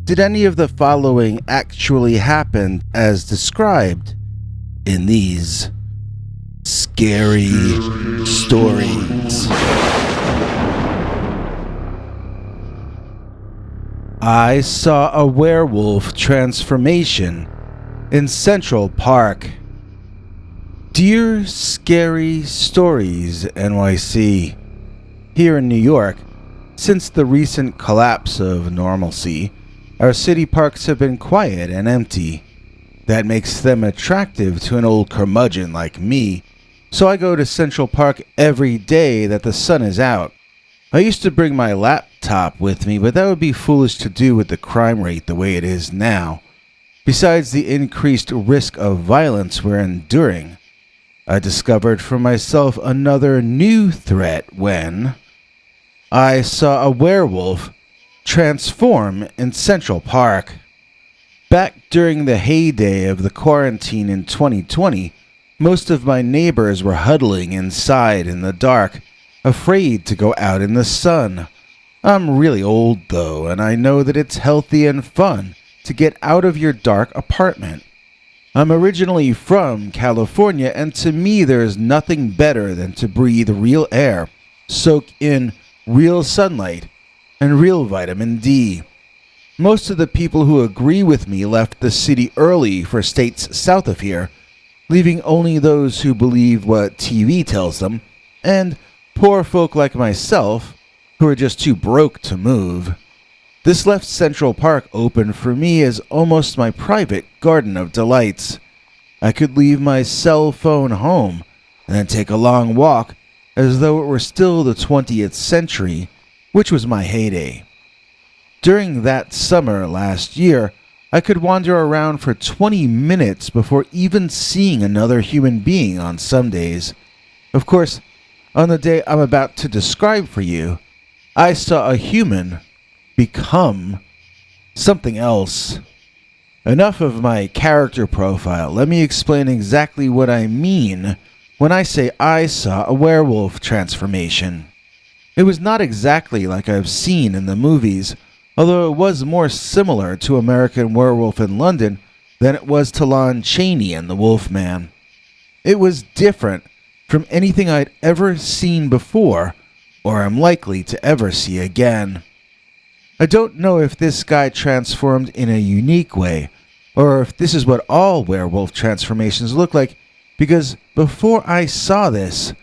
Did any of the following actually happen as described in these scary stories? I saw a werewolf transformation in Central Park. Dear Scary Stories NYC, here in New York, since the recent collapse of normalcy, our city parks have been quiet and empty. That makes them attractive to an old curmudgeon like me, so I go to Central Park every day that the sun is out. I used to bring my laptop with me, but that would be foolish to do with the crime rate the way it is now. Besides the increased risk of violence we're enduring, I discovered for myself another new threat when I saw a werewolf transform in Central Park. Back during the heyday of the quarantine in 2020, most of my neighbors were huddling inside in the dark, afraid to go out in the sun. I'm really old though, and I know that it's healthy and fun to get out of your dark apartment. I'm originally from California, and to me there is nothing better than to breathe real air, soak in real sunlight, and real vitamin D. Most of the people who agree with me left the city early for states south of here, leaving only those who believe what TV tells them, and poor folk like myself who are just too broke to move. This left Central Park open for me as almost my private garden of delights. I could leave my cell phone home and then take a long walk as though it were still the 20th century, which was my heyday. During that summer last year, I could wander around for 20 minutes before even seeing another human being on some days. Of course, on the day I'm about to describe for you, I saw a human become something else. Enough of my character profile. Let me explain exactly what I mean when I say I saw a werewolf transformation. It was not exactly like I've seen in the movies, although it was more similar to American Werewolf in London than it was to Lon Chaney and the Wolfman. It was different from anything I'd ever seen before, or am likely to ever see again. I don't know if this guy transformed in a unique way, or if this is what all werewolf transformations look like, because before I saw this,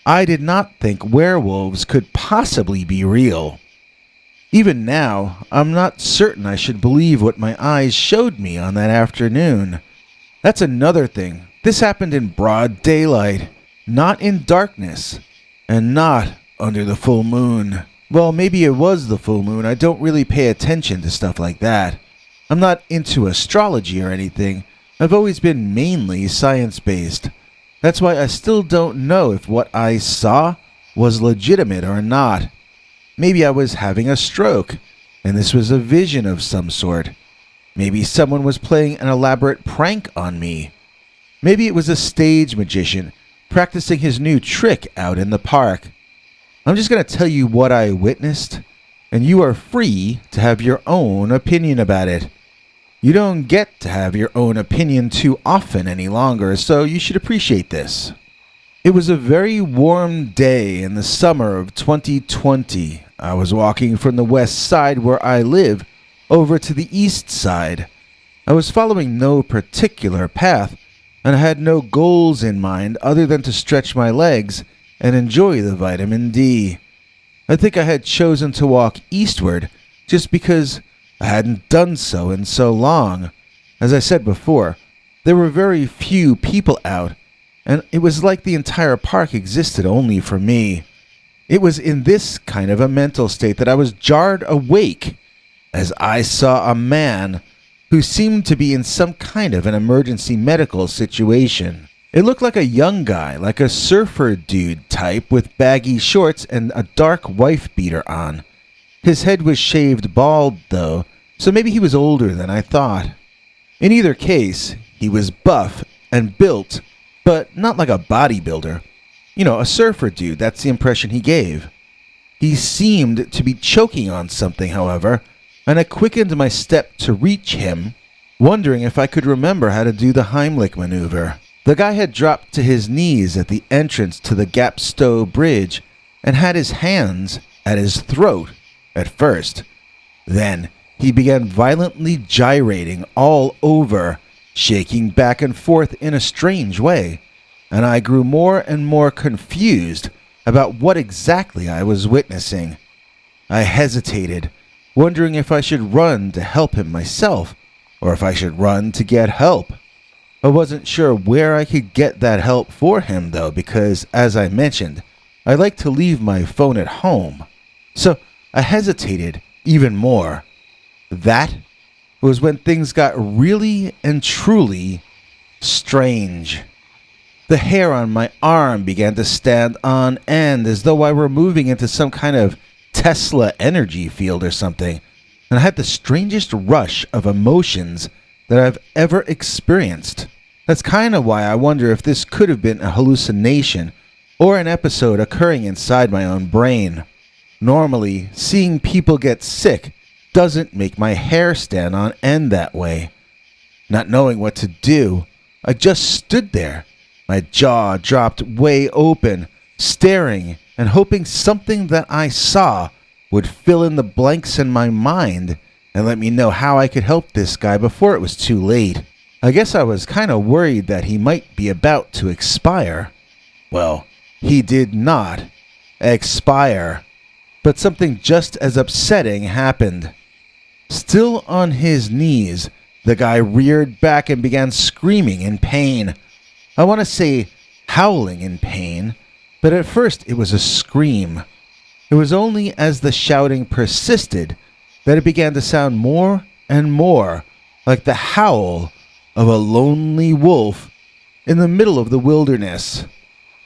I did not think werewolves could possibly be real. Even now, I'm not certain I should believe what my eyes showed me on that afternoon. That's another thing. This happened in broad daylight, not in darkness, and not under the full moon. Well, maybe it was the full moon. I don't really pay attention to stuff like that. I'm not into astrology or anything. I've always been mainly science-based. That's why I still don't know if what I saw was legitimate or not. Maybe I was having a stroke, and this was a vision of some sort. Maybe someone was playing an elaborate prank on me. Maybe it was a stage magician practicing his new trick out in the park. I'm just going to tell you what I witnessed, and you are free to have your own opinion about it. You don't get to have your own opinion too often any longer, so you should appreciate this. It was a very warm day in the summer of 2020. I was walking from the west side where I live over to the east side. I was following no particular path, and I had no goals in mind other than to stretch my legs and enjoy the vitamin D. I think I had chosen to walk eastward just because I hadn't done so in so long. As I said before, there were very few people out, and it was like the entire park existed only for me. It was in this kind of a mental state that I was jarred awake as I saw a man who seemed to be in some kind of an emergency medical situation. It looked like a young guy, like a surfer dude type with baggy shorts and a dark wife beater on. His head was shaved bald, though, so maybe he was older than I thought. In either case, he was buff and built, but not like a bodybuilder. You know, a surfer dude, that's the impression he gave. He seemed to be choking on something, however, and I quickened my step to reach him, wondering if I could remember how to do the Heimlich maneuver. The guy had dropped to his knees at the entrance to the Gapstow Bridge and had his hands at his throat at first. Then he began violently gyrating all over, shaking back and forth in a strange way, and I grew more and more confused about what exactly I was witnessing. I hesitated, wondering if I should run to help him myself, or if I should run to get help. I wasn't sure where I could get that help for him, though, because, as I mentioned, I like to leave my phone at home. So I hesitated even more. That was when things got really and truly strange. The hair on my arm began to stand on end as though I were moving into some kind of Tesla energy field or something, and I had the strangest rush of emotions that I've ever experienced. That's kind of why I wonder if this could have been a hallucination or an episode occurring inside my own brain. Normally, seeing people get sick doesn't make my hair stand on end that way. Not knowing what to do, I just stood there, my jaw dropped way open, staring and hoping something that I saw would fill in the blanks in my mind and let me know how I could help this guy before it was too late. I guess I was kind of worried that he might be about to expire. Well, he did not expire, but something just as upsetting happened. Still on his knees, the guy reared back and began screaming in pain. I want to say howling in pain, but at first it was a scream. It was only as the shouting persisted that it began to sound more and more like the howl of a lonely wolf in the middle of the wilderness.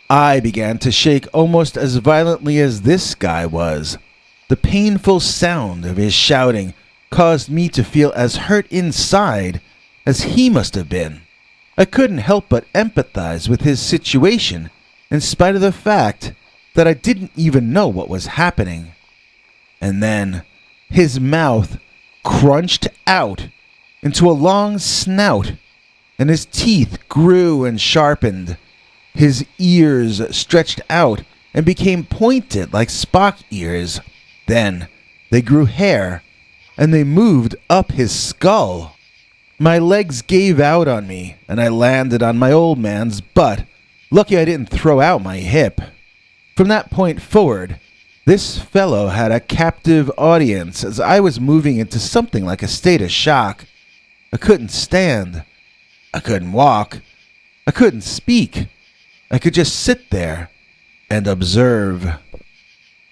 I began to shake almost as violently as this guy was. The painful sound of his shouting caused me to feel as hurt inside as he must have been. I couldn't help but empathize with his situation, in spite of the fact that I didn't even know what was happening. And then his mouth crunched out into a long snout, and his teeth grew and sharpened. His ears stretched out and became pointed like Spock ears. Then they grew hair, and they moved up his skull. My legs gave out on me, and I landed on my old man's butt. Lucky I didn't throw out my hip. From that point forward, this fellow had a captive audience as I was moving into something like a state of shock. I couldn't stand. I couldn't walk. I couldn't speak. I could just sit there and observe.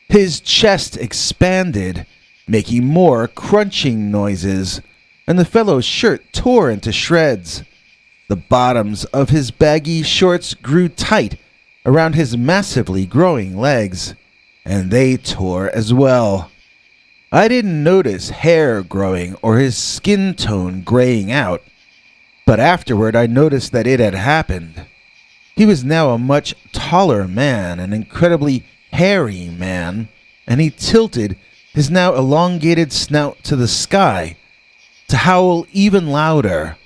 His chest expanded, making more crunching noises, and the fellow's shirt tore into shreds. The bottoms of his baggy shorts grew tight around his massively growing legs, and they tore as well. I didn't notice hair growing or his skin tone graying out, but afterward I noticed that it had happened. He was now a much taller man, an incredibly hairy man, and he tilted his now elongated snout to the sky to howl even louder.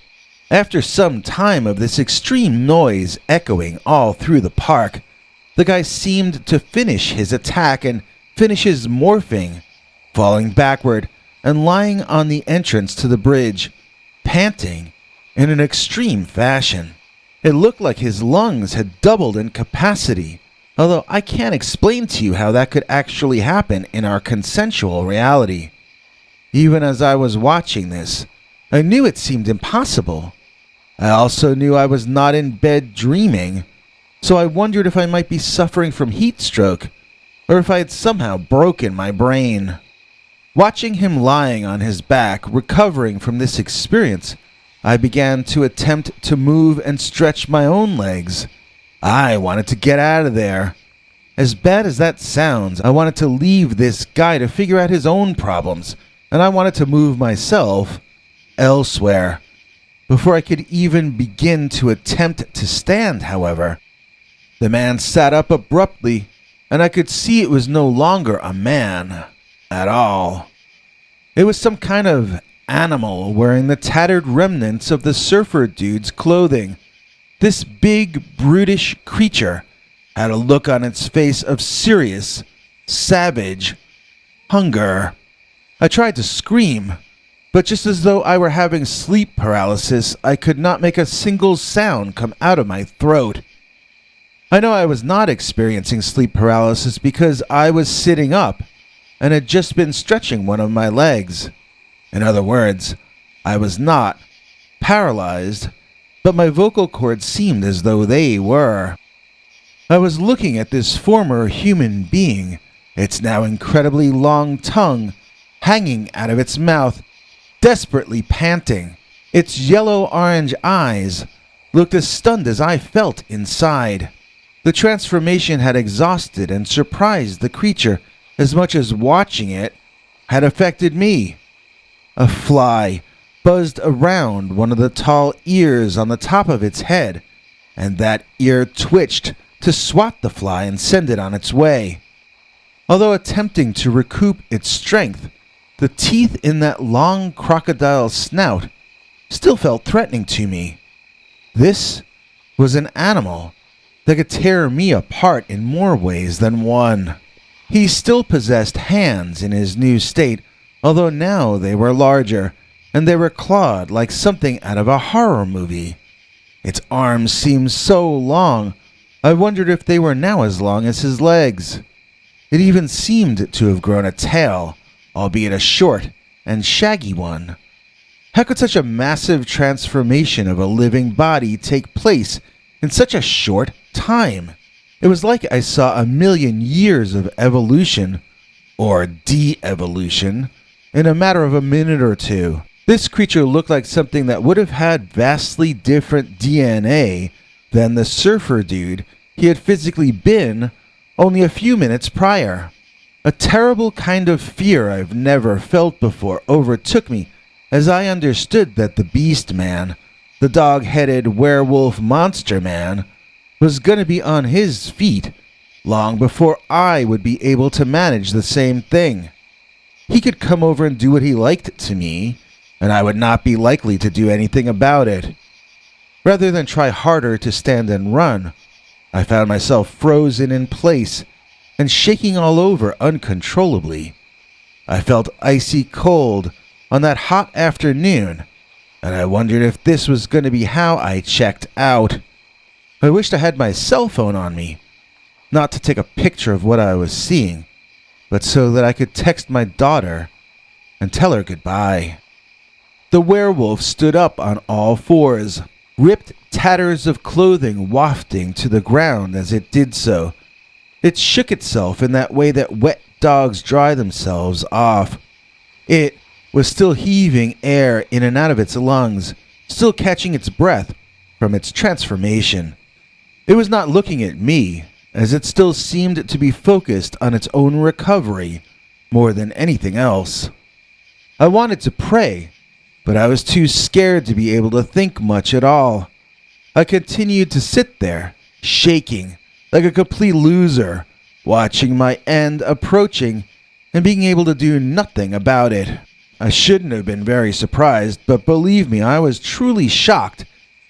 After some time of this extreme noise echoing all through the park, the guy seemed to finish his attack and finish his morphing, falling backward and lying on the entrance to the bridge, panting in an extreme fashion. It looked like his lungs had doubled in capacity, although I can't explain to you how that could actually happen in our consensual reality. Even as I was watching this, I knew it seemed impossible. I also knew I was not in bed dreaming, so I wondered if I might be suffering from heat stroke, or if I had somehow broken my brain. Watching him lying on his back, recovering from this experience, I began to attempt to move and stretch my own legs. I wanted to get out of there. As bad as that sounds, I wanted to leave this guy to figure out his own problems, and I wanted to move myself elsewhere. Before I could even begin to attempt to stand, however, the man sat up abruptly, and I could see it was no longer a man at all. It was some kind of animal wearing the tattered remnants of the surfer dude's clothing. This big, brutish creature had a look on its face of serious, savage hunger. I tried to scream, but just as though I were having sleep paralysis, I could not make a single sound come out of my throat. I know I was not experiencing sleep paralysis because I was sitting up and had just been stretching one of my legs. In other words, I was not paralyzed, but my vocal cords seemed as though they were. I was looking at this former human being, its now incredibly long tongue hanging out of its mouth, desperately panting. Its yellow-orange eyes looked as stunned as I felt inside. The transformation had exhausted and surprised the creature as much as watching it had affected me. A fly buzzed around one of the tall ears on the top of its head, and that ear twitched to swat the fly and send it on its way. Although attempting to recoup its strength, the teeth in that long crocodile snout still felt threatening to me. This was an animal that could tear me apart in more ways than one. He still possessed hands in his new state, although now they were larger, and they were clawed like something out of a horror movie. Its arms seemed so long, I wondered if they were now as long as his legs. It even seemed to have grown a tail, albeit a short and shaggy one. How could such a massive transformation of a living body take place in such a short time? It was like I saw 1,000,000 years of evolution, or de-evolution, in a matter of a minute or two. This creature looked like something that would have had vastly different DNA than the surfer dude he had physically been only a few minutes prior. A terrible kind of fear I've never felt before overtook me as I understood that the Beast Man, the dog-headed werewolf monster man, was going to be on his feet long before I would be able to manage the same thing. He could come over and do what he liked to me, and I would not be likely to do anything about it. Rather than try harder to stand and run, I found myself frozen in place and shaking all over uncontrollably. I felt icy cold on that hot afternoon, and I wondered if this was going to be how I checked out. I wished I had my cell phone on me, not to take a picture of what I was seeing, but so that I could text my daughter and tell her goodbye. The werewolf stood up on all fours, ripped tatters of clothing wafting to the ground as it did so. It shook itself in that way that wet dogs dry themselves off. It was still heaving air in and out of its lungs, still catching its breath from its transformation. It was not looking at me, as it still seemed to be focused on its own recovery more than anything else. I wanted to pray, but I was too scared to be able to think much at all. I continued to sit there, shaking like a complete loser, watching my end approaching and being able to do nothing about it. I shouldn't have been very surprised, but believe me, I was truly shocked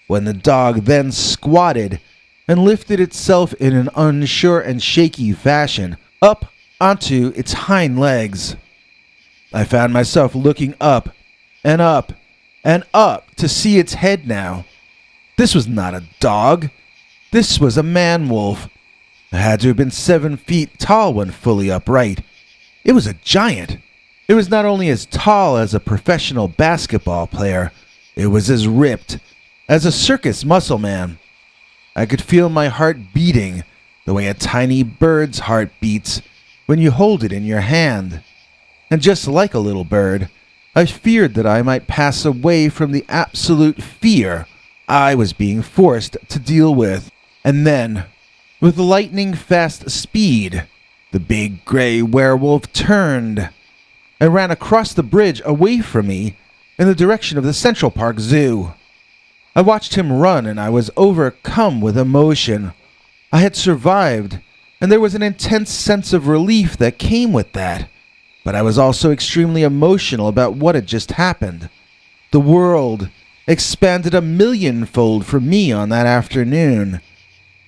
when the dog then squatted and lifted itself in an unsure and shaky fashion up onto its hind legs. I found myself looking up and up and up to see its head now. This was not a dog. This was a man-wolf. It had to have been 7 feet tall when fully upright. It was a giant. It was not only as tall as a professional basketball player, it was as ripped as a circus muscle man. I could feel my heart beating the way a tiny bird's heart beats when you hold it in your hand. And just like a little bird, I feared that I might pass away from the absolute fear I was being forced to deal with. And then, with lightning-fast speed, the big gray werewolf turned and ran across the bridge away from me in the direction of the Central Park Zoo. I watched him run and I was overcome with emotion. I had survived, and there was an intense sense of relief that came with that. but I was also extremely emotional about what had just happened. The world expanded a millionfold for me on that afternoon.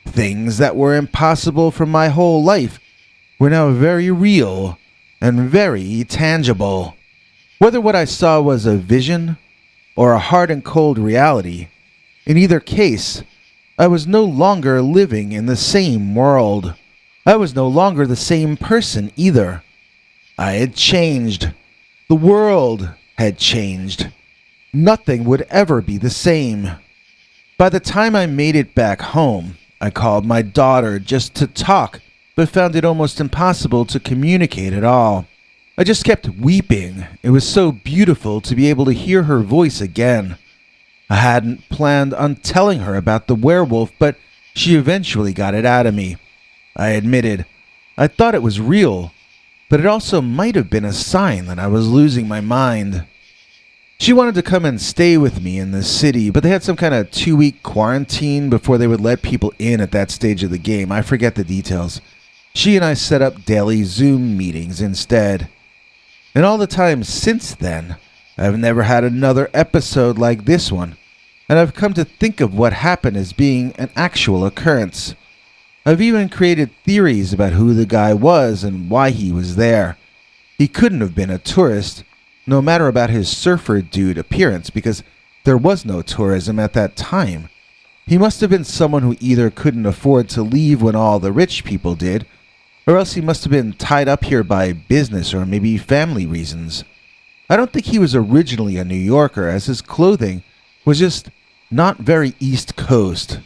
Things that were impossible for my whole life were now very real and very tangible. Whether what I saw was a vision or a hard and cold reality, in either case, I was no longer living in the same world. I was no longer the same person either. I had changed. The world had changed. Nothing would ever be the same. By the time I made it back home, I called my daughter just to talk, but found it almost impossible to communicate at all. I just kept weeping. It was so beautiful to be able to hear her voice again. I hadn't planned on telling her about the werewolf, but she eventually got it out of me. I admitted, I thought it was real, but it also might have been a sign that I was losing my mind. She wanted to come and stay with me in the city, but they had some kind of 2-week quarantine before they would let people in at that stage of the game. I forget the details. She and I set up daily Zoom meetings instead. And all the time since then, I've never had another episode like this one, and I've come to think of what happened as being an actual occurrence. I've even created theories about who the guy was and why he was there. He couldn't have been a tourist, no matter about his surfer dude appearance, because there was no tourism at that time. He must have been someone who either couldn't afford to leave when all the rich people did, or else he must have been tied up here by business or maybe family reasons. I don't think he was originally a New Yorker, as his clothing was just not very East Coast.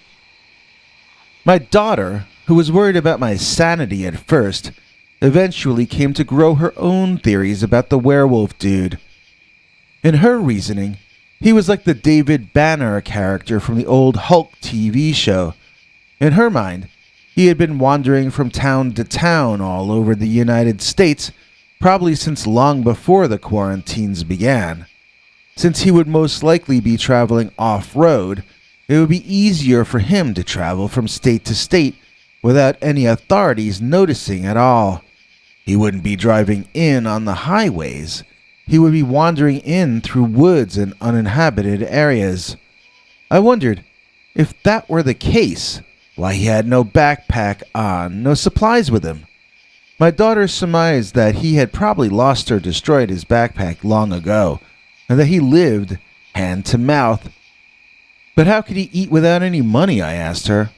My daughter, who was worried about my sanity at first, eventually came to grow her own theories about the werewolf dude. In her reasoning, he was like the David Banner character from the old Hulk TV show. In her mind, he had been wandering from town to town all over the United States, probably since long before the quarantines began. Since he would most likely be traveling off-road, it would be easier for him to travel from state to state without any authorities noticing at all. He wouldn't be driving in on the highways. He would be wandering in through woods and uninhabited areas. I wondered, if that were the case, why he had no backpack on, no supplies with him. My daughter surmised that he had probably lost or destroyed his backpack long ago, and that he lived hand to mouth. But how could he eat without any money, I asked her.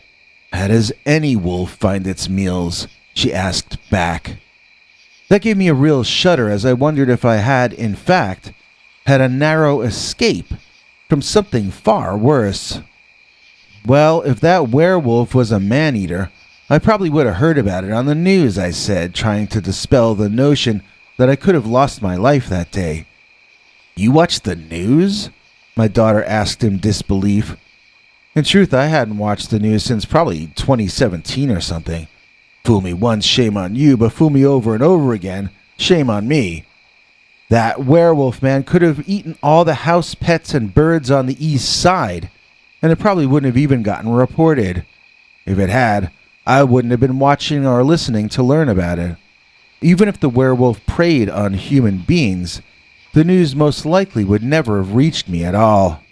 How does any wolf find its meals? She asked back. That gave me a real shudder, as I wondered if I had, in fact, had a narrow escape from something far worse. Well, if that werewolf was a man-eater, I probably would have heard about it on the news, I said, trying to dispel the notion that I could have lost my life that day. You watch the news? My daughter asked in disbelief. In truth, I hadn't watched the news since probably 2017 or something. Fool me once, shame on you, but fool me over and over again, shame on me. That werewolf man could have eaten all the house pets and birds on the east side, and it probably wouldn't have even gotten reported. If it had, I wouldn't have been watching or listening to learn about it. Even if the werewolf preyed on human beings, the news most likely would never have reached me at all.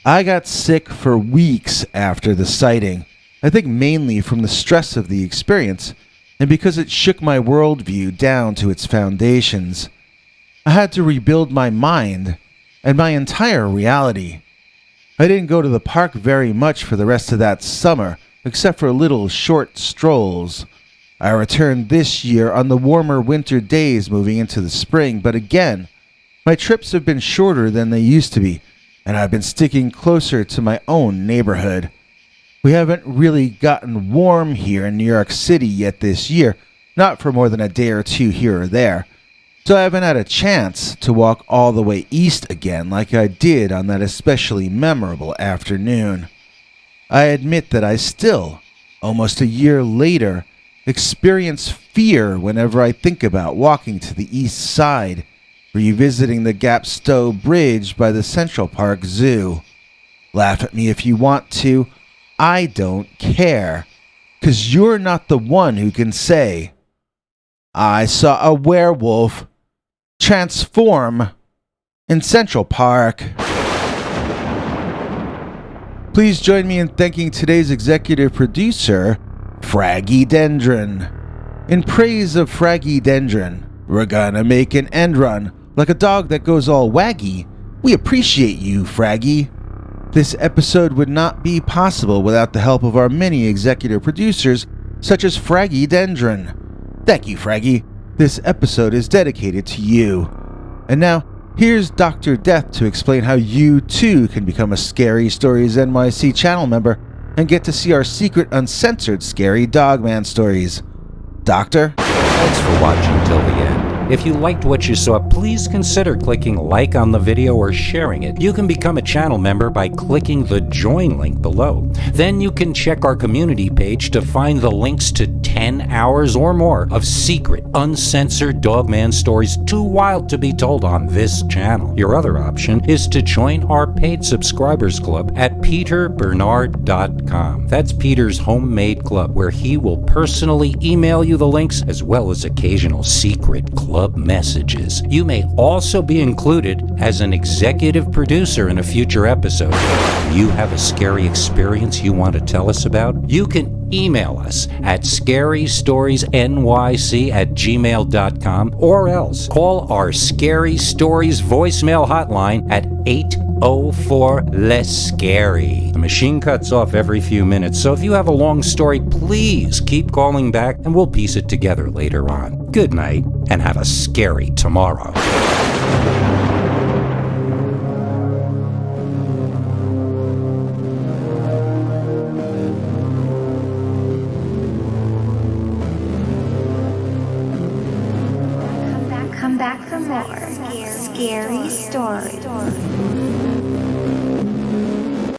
I got sick for weeks after the sighting, I think mainly from the stress of the experience, and because it shook my worldview down to its foundations. I had to rebuild my mind and my entire reality. I didn't go to the park very much for the rest of that summer, except for little short strolls. I returned this year on the warmer winter days moving into the spring, but again, my trips have been shorter than they used to be, and I've been sticking closer to my own neighborhood. We haven't really gotten warm here in New York City yet this year, not for more than a day or two here or there, so I haven't had a chance to walk all the way east again like I did on that especially memorable afternoon. I admit that I still, almost a year later, experience fear whenever I think about walking to the east side, revisiting the Gap Stowe Bridge by the Central Park Zoo. Laugh at me if you want to. I don't care, 'cause you're not the one who can say, I saw a werewolf transform in Central Park. Please join me in thanking today's executive producer, Fraggy Dendron. In praise of Fraggy Dendron, we're gonna make an end run like a dog that goes all waggy. We appreciate you, Fraggy. This episode would not be possible without the help of our many executive producers, such as Fraggy Dendron. Thank you, Fraggy. This episode is dedicated to you. And now, here's Dr. Death to explain how you too can become a Scary Stories NYC channel member and get to see our secret uncensored scary dogman stories. Doctor? Thanks for watching till the end. If you liked what you saw, please consider clicking like on the video or sharing it. You can become a channel member by clicking the join link below. Then you can check our community page to find the links to 10 hours or more of secret, uncensored dogman stories too wild to be told on this channel. Your other option is to join our paid subscribers club at peterbernard.com. That's Peter's homemade club, where he will personally email you the links as well as occasional secret club messages. You may also be included as an executive producer in a future episode. If you have a scary experience you want to tell us about, you can email us at scarystoriesnyc@gmail.com or else call our Scary Stories voicemail hotline at 804-LESS-SCARY. The machine cuts off every few minutes, so if you have a long story, please keep calling back and we'll piece it together later on. Good night and have a scary tomorrow. Come back for more scary stories.